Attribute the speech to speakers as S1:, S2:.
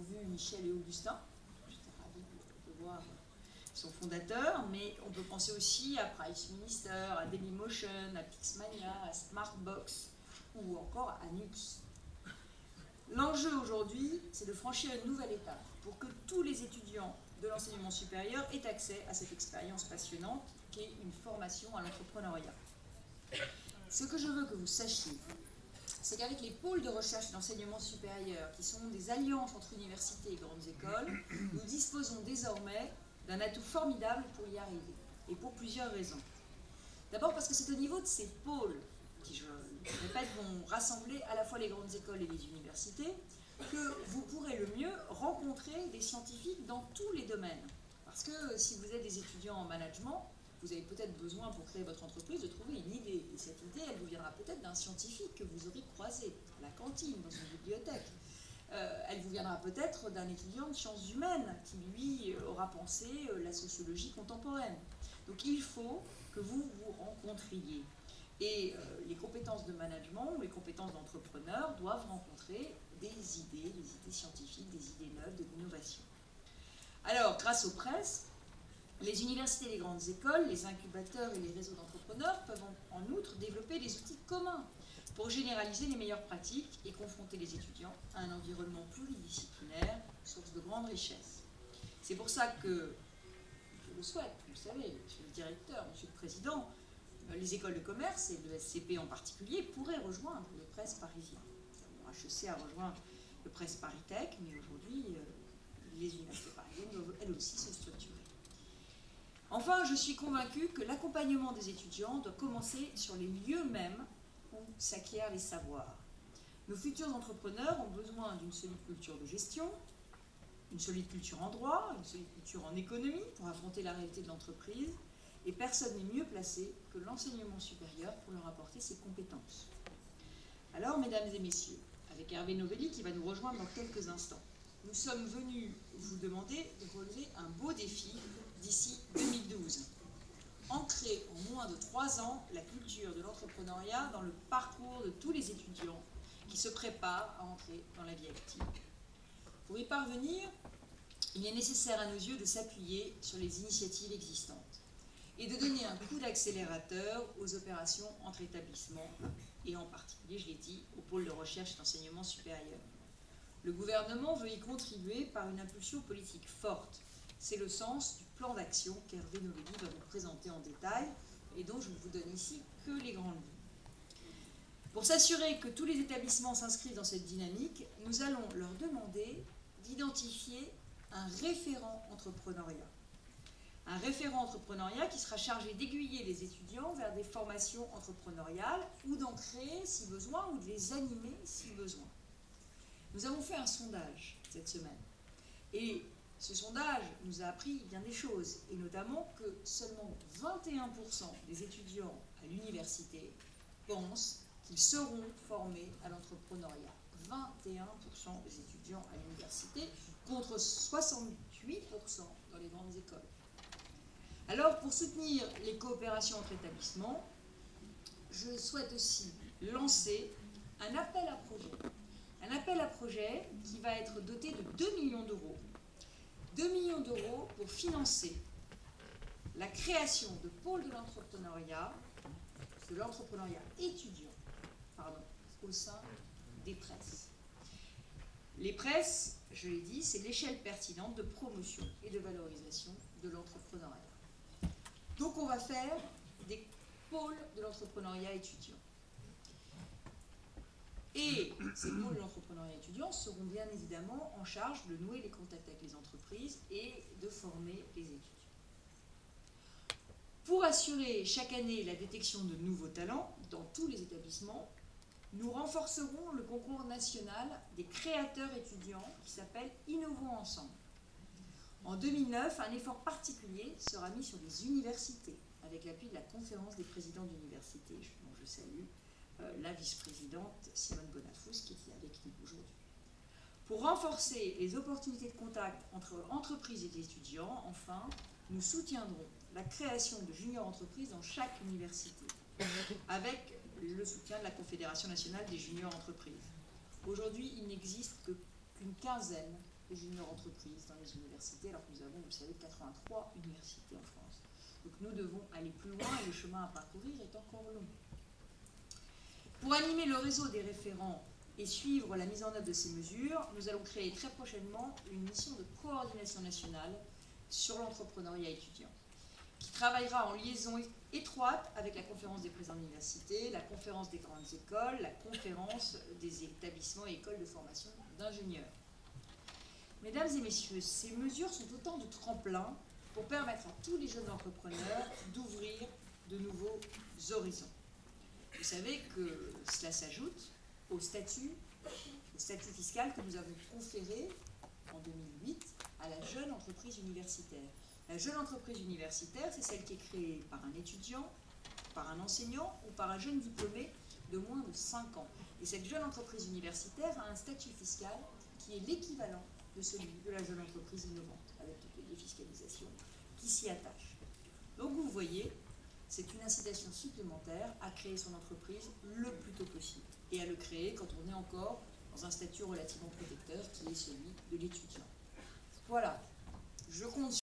S1: vu Michel et Augustin, j'étais ravie de voir son fondateur, mais on peut penser aussi à Price Minister, à Dailymotion, à Pixmania, à Smartbox ou encore à Nux. L'enjeu aujourd'hui, c'est de franchir une nouvelle étape pour que tous les étudiants de l'enseignement supérieur aient accès à cette expérience passionnante qui est une formation à l'entrepreneuriat. Ce que je veux que vous sachiez, c'est qu'avec les pôles de recherche et d'enseignement supérieur, qui sont des alliances entre universités et grandes écoles, nous disposons désormais d'un atout formidable pour y arriver, et pour plusieurs raisons. D'abord parce que c'est au niveau de ces pôles, qui, je le répète, vont rassembler à la fois les grandes écoles et les universités, que vous pourrez le mieux rencontrer des scientifiques dans tous les domaines. Parce que si vous êtes des étudiants en management, vous avez peut-être besoin, pour créer votre entreprise, de trouver une idée. Et cette idée, elle vous viendra peut-être d'un scientifique que vous aurez croisé à la cantine, dans une bibliothèque. Elle vous viendra peut-être d'un étudiant de sciences humaines qui, lui, aura pensé la sociologie contemporaine. Donc il faut que vous vous rencontriez. Et les compétences de management ou les compétences d'entrepreneur doivent rencontrer des idées scientifiques, des idées neuves, de l'innovation. Alors, grâce aux presses, les universités et les grandes écoles, les incubateurs et les réseaux d'entrepreneurs peuvent en outre développer des outils communs pour généraliser les meilleures pratiques et confronter les étudiants à un environnement pluridisciplinaire, source de grande richesse. C'est pour ça que, je le souhaite, vous le savez, monsieur le directeur, monsieur le président, les écoles de commerce, et le SCP en particulier, pourraient rejoindre le Presse parisien. HEC a rejoint le Presse ParisTech, mais aujourd'hui, les universités parisiennes doivent elles aussi se structurer. Enfin, je suis convaincue que l'accompagnement des étudiants doit commencer sur les lieux mêmes où s'acquièrent les savoirs. Nos futurs entrepreneurs ont besoin d'une solide culture de gestion, une solide culture en droit, une solide culture en économie pour affronter la réalité de l'entreprise, et personne n'est mieux placé que l'enseignement supérieur pour leur apporter ces compétences. Alors, mesdames et messieurs, avec Hervé Novelli qui va nous rejoindre dans quelques instants, nous sommes venus vous demander de relever un beau défi d'ici 2012. Ancrer en moins de 3 ans la culture de l'entrepreneuriat dans le parcours de tous les étudiants qui se préparent à entrer dans la vie active. Pour y parvenir, il est nécessaire à nos yeux de s'appuyer sur les initiatives existantes et de donner un coup d'accélérateur aux opérations entre établissements et en particulier, je l'ai dit, au pôle de recherche et d'enseignement supérieur. Le gouvernement veut y contribuer par une impulsion politique forte. C'est le sens du plan d'action qu'Hervé Novelli va vous présenter en détail et dont je ne vous donne ici que les grandes lignes. Pour s'assurer que tous les établissements s'inscrivent dans cette dynamique, nous allons leur demander d'identifier un référent entrepreneuriat. Un référent entrepreneuriat qui sera chargé d'aiguiller les étudiants vers des formations entrepreneuriales ou d'en créer si besoin ou de les animer si besoin. Nous avons fait un sondage cette semaine et ce sondage nous a appris bien des choses, et notamment que seulement 21% des étudiants à l'université pensent qu'ils seront formés à l'entrepreneuriat. 21% des étudiants à l'université contre 68% dans les grandes écoles. Alors, pour soutenir les coopérations entre établissements, je souhaite aussi lancer un appel à projet. Un appel à projet qui va être doté de 2 millions d'euros. 2 millions d'euros pour financer la création de pôles de l'entrepreneuriat étudiant, au sein des presses. Les presses, je l'ai dit, c'est l'échelle pertinente de promotion et de valorisation de l'entrepreneuriat. Donc on va faire des pôles de l'entrepreneuriat étudiant. Et ces pôles de l'entrepreneuriat étudiant seront bien évidemment en charge de nouer les contacts avec les entreprises et de former les étudiants. Pour assurer chaque année la détection de nouveaux talents dans tous les établissements, nous renforcerons le concours national des créateurs étudiants qui s'appelle Innovons Ensemble. En 2009, un effort particulier sera mis sur les universités, avec l'appui de la conférence des présidents d'universités, dont je salue la vice-présidente Simone Bonafous, qui est avec nous aujourd'hui. Pour renforcer les opportunités de contact entre entreprises et étudiants, enfin, nous soutiendrons la création de junior entreprises dans chaque université, avec le soutien de la Confédération nationale des juniors entreprises. Aujourd'hui, il n'existe qu'une quinzaine les juniors entreprises dans les universités, alors que nous avons, vous le savez, 83 universités en France. Donc nous devons aller plus loin et le chemin à parcourir est encore long. Pour animer le réseau des référents et suivre la mise en œuvre de ces mesures, nous allons créer très prochainement une mission de coordination nationale sur l'entrepreneuriat étudiant, qui travaillera en liaison étroite avec la conférence des présidents d'université, la conférence des grandes écoles, la conférence des établissements et écoles de formation d'ingénieurs. Mesdames et messieurs, ces mesures sont autant de tremplins pour permettre à tous les jeunes entrepreneurs d'ouvrir de nouveaux horizons. Vous savez que cela s'ajoute au statut fiscal que nous avons conféré en 2008 à la jeune entreprise universitaire. La jeune entreprise universitaire, c'est celle qui est créée par un étudiant, par un enseignant ou par un jeune diplômé de moins de 5 ans. Et cette jeune entreprise universitaire a un statut fiscal qui est l'équivalent de celui de la jeune entreprise innovante, avec toutes les défiscalisations qui s'y attachent. Donc vous voyez, c'est une incitation supplémentaire à créer son entreprise le plus tôt possible et à le créer quand on est encore dans un statut relativement protecteur qui est celui de l'étudiant. Voilà, je compte